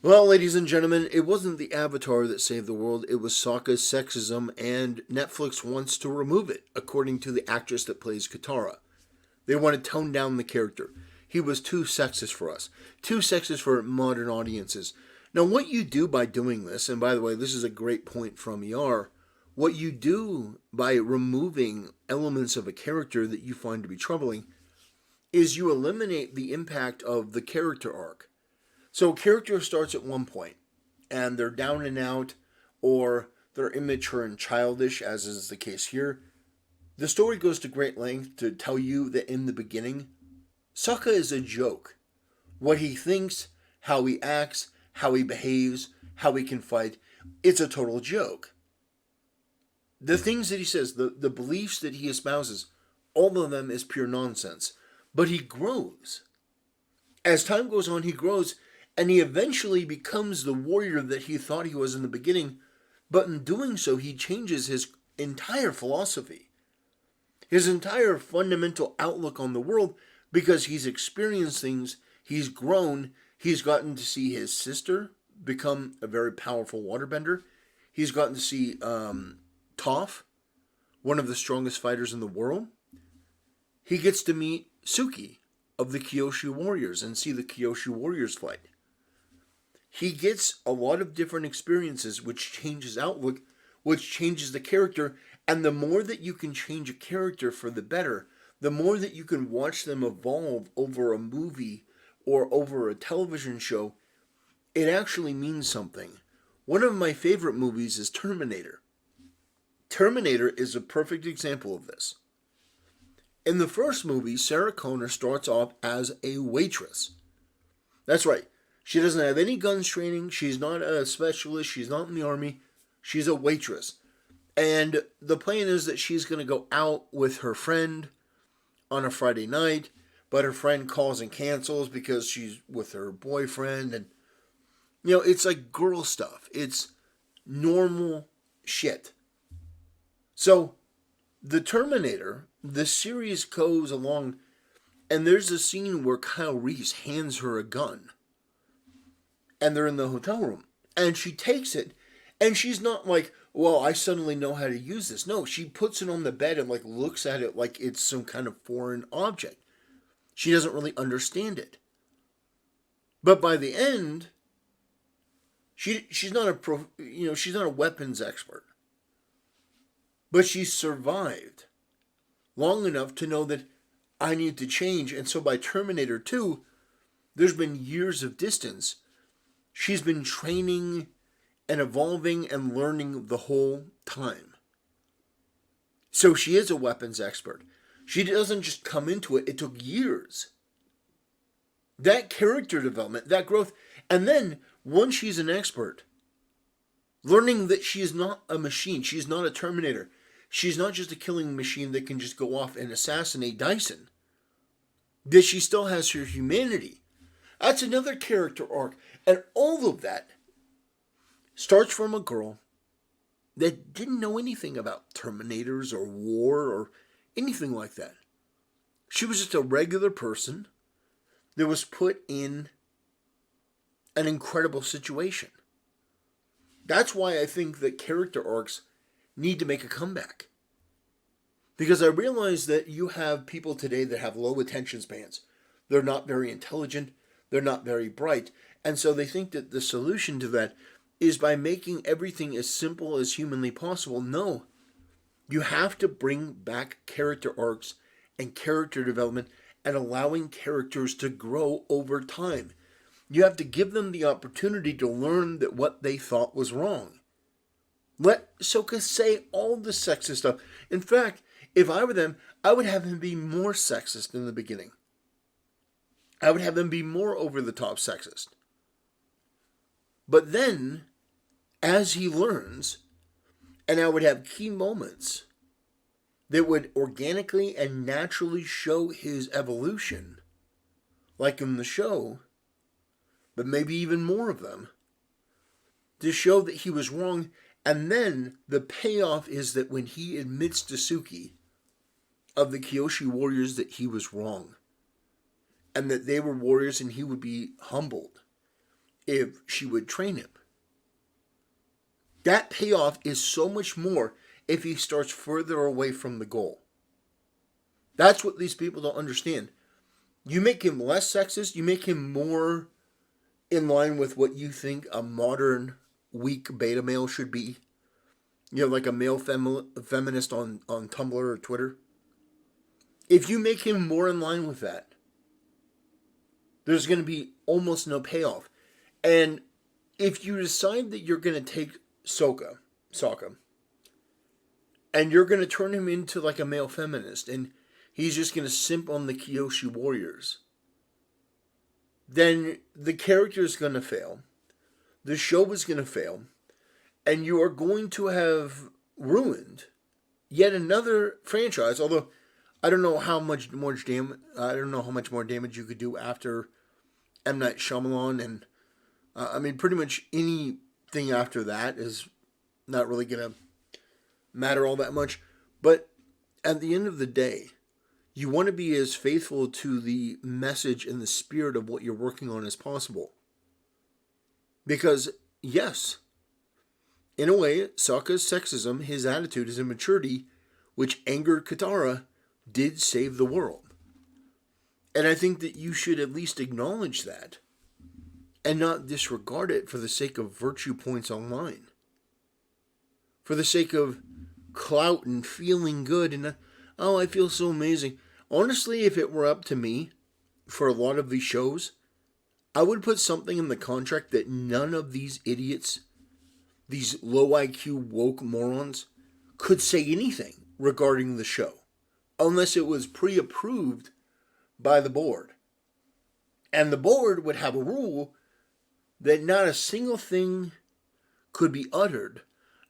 Well, ladies and gentlemen, it wasn't the Avatar that saved the world, it was Sokka's sexism, and Netflix wants to remove it, according to the actress that plays Katara. They want to tone down the character. He was too sexist for us, too sexist for modern audiences. Now, what you do by doing this, and by the way, this is a great point from ER, what you do by removing elements of a character that you find to be troubling is you eliminate the impact of the character arc. So a character starts at one point, and they're down and out, or they're immature and childish, as is the case here. The story goes to great length to tell you that in the beginning, Sokka is a joke. What he thinks, how he acts, how he behaves, how he can fight, it's a total joke. The things that he says, the beliefs that he espouses, all of them is pure nonsense. But he grows. As time goes on, he grows, and he eventually becomes the warrior that he thought he was in the beginning, but in doing so, he changes his entire philosophy, his entire fundamental outlook on the world, because he's experienced things, he's grown, he's gotten to see his sister become a very powerful waterbender, he's gotten to see Toph, one of the strongest fighters in the world. He gets to meet Suki of the Kyoshi Warriors and see the Kyoshi Warriors fight. He gets a lot of different experiences which changes outlook, which changes the character, and the more that you can change a character for the better, the more that you can watch them evolve over a movie or over a television show, it actually means something. One of my favorite movies is Terminator. Terminator is a perfect example of this. In the first movie, Sarah Connor starts off as a waitress. That's right. She doesn't have any guns training. She's not a specialist. She's not in the army. She's a waitress. And the plan is that she's going to go out with her friend on a Friday night, but her friend calls and cancels because she's with her boyfriend. And, it's like girl stuff. It's normal shit. So, the Terminator, the series goes along, and there's a scene where Kyle Reese hands her a gun. And they're in the hotel room. And she takes it, and she's not like, well, I suddenly know how to use this. No, she puts it on the bed and looks at it like it's some kind of foreign object. She doesn't really understand it. But by the end, she's not she's not a weapons expert. But she's survived long enough to know that I need to change. And so by Terminator 2, there's been years of distance. She's been training and evolving and learning the whole time. So she is a weapons expert. She doesn't just come into it. It took years. That character development, that growth. And then, once she's an expert, learning that she is not a machine. She's not a Terminator. She's not just a killing machine that can just go off and assassinate Dyson. That she still has her humanity. That's another character arc. And all of that starts from a girl that didn't know anything about Terminators or war or anything like that. She was just a regular person that was put in an incredible situation. That's why I think that character arcs need to make a comeback. Because I realize that you have people today that have low attention spans. They're not very intelligent. They're not very bright. And so they think that the solution to that is by making everything as simple as humanly possible. No. You have to bring back character arcs and character development and allowing characters to grow over time. You have to give them the opportunity to learn that what they thought was wrong. Let Sokka say all the sexist stuff. In fact, if I were them, I would have him be more sexist in the beginning. I would have him be more over-the-top sexist. But then, as he learns, and I would have key moments that would organically and naturally show his evolution, like in the show, but maybe even more of them, to show that he was wrong. And then the payoff is that when he admits to Suki of the Kyoshi Warriors that he was wrong, and that they were warriors and he would be humbled, if she would train him. That payoff is so much more if he starts further away from the goal. That's what these people don't understand. You make him less sexist, you make him more in line with what you think a modern weak beta male should be. You know, like a male feminist on Tumblr or Twitter. If you make him more in line with that, there's going to be almost no payoff. And if you decide that you're going to take Sokka, and you're going to turn him into like a male feminist, and he's just going to simp on the Kyoshi warriors, then the character is going to fail, the show is going to fail, and you are going to have ruined yet another franchise. Although I don't know how much more damage. I don't know how much more damage you could do after M. Night Shyamalan, and I mean, pretty much anything after that is not really gonna matter all that much. But at the end of the day, you want to be as faithful to the message and the spirit of what you're working on as possible. Because yes, in a way, Sokka's sexism, his attitude, his immaturity, which angered Katara, did save the world. And I think that you should at least acknowledge that and not disregard it for the sake of virtue points online. For the sake of clout and feeling good and, oh, I feel so amazing. Honestly, if it were up to me for a lot of these shows, I would put something in the contract that none of these idiots, these low IQ woke morons, could say anything regarding the show unless it was pre-approved by the board. And the board would have a rule that not a single thing could be uttered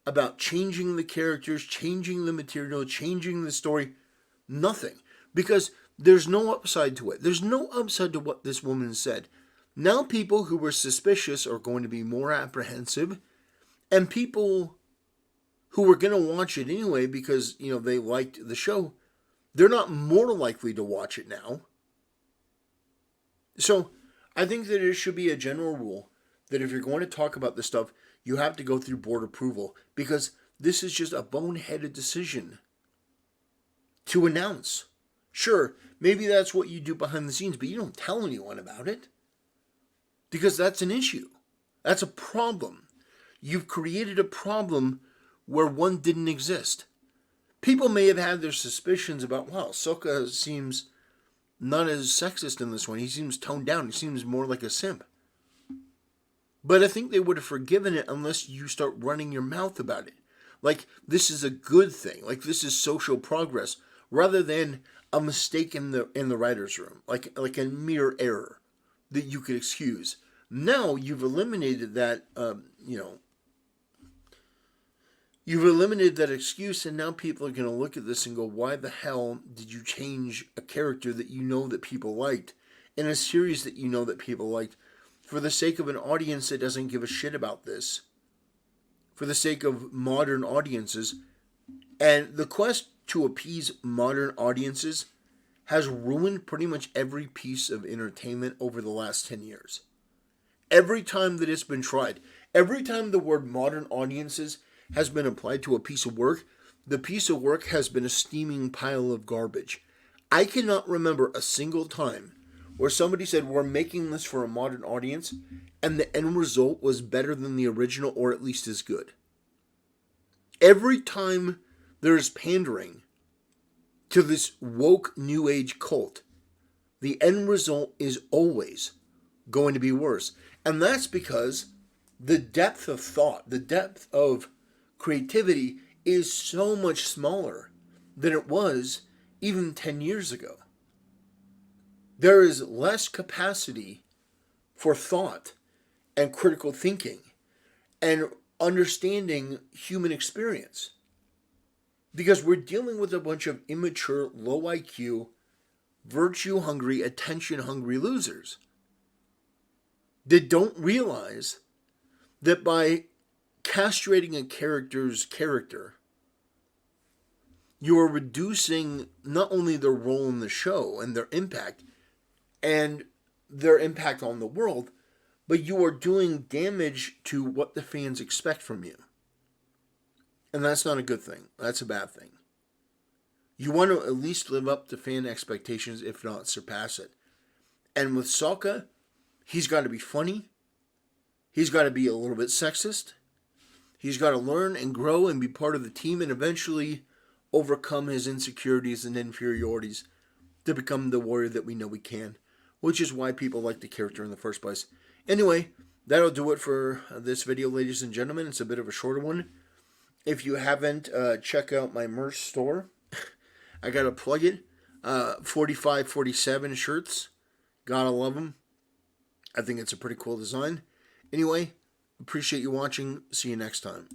about changing the characters, changing the material, changing the story. Nothing. Because there's no upside to it. There's no upside to what this woman said. Now people who were suspicious are going to be more apprehensive. And people who were going to watch it anyway because, you know, they liked the show, they're not more likely to watch it now. So I think that it should be a general rule that if you're going to talk about this stuff, you have to go through board approval, because this is just a boneheaded decision to announce. Sure, maybe that's what you do behind the scenes, but you don't tell anyone about it, because that's an issue. That's a problem. You've created a problem where one didn't exist. People may have had their suspicions about, wow, Sokka seems not as sexist in this one. He seems toned down. He seems more like a simp. But I think they would have forgiven it unless you start running your mouth about it. Like, this is a good thing. Like, this is social progress. Rather than a mistake in the writer's room. Like a mere error that you could excuse. Now you've eliminated that, you've eliminated that excuse, and now people are going to look at this and go, why the hell did you change a character that you know that people liked in a series that you know that people liked for the sake of an audience that doesn't give a shit about this, for the sake of modern audiences? And the quest to appease modern audiences has ruined pretty much every piece of entertainment over the last 10 years. Every time that it's been tried, every time the word modern audiences has been applied to a piece of work, the piece of work has been a steaming pile of garbage. I cannot remember a single time where somebody said, we're making this for a modern audience, and the end result was better than the original, or at least as good. Every time there's pandering to this woke new age cult, the end result is always going to be worse. And that's because the depth of thought, the depth of creativity is so much smaller than it was even 10 years ago. There is less capacity for thought and critical thinking and understanding human experience, because we're dealing with a bunch of immature, low IQ, virtue-hungry, attention-hungry losers that don't realize that by castrating a character's character, you are reducing not only their role in the show and their impact on the world, but you are doing damage to what the fans expect from you. And that's not a good thing. That's a bad thing. You want to at least live up to fan expectations, if not surpass it. And with Sokka, he's got to be funny. He's got to be a little bit sexist. He's got to learn and grow and be part of the team and eventually overcome his insecurities and inferiorities to become the warrior that we know he can, which is why people like the character in the first place. Anyway, that'll do it for this video, ladies and gentlemen. It's a bit of a shorter one. If you haven't, check out my merch store. I got to plug it. 4547 shirts. Gotta love them. I think it's a pretty cool design. Anyway, appreciate you watching. See you next time.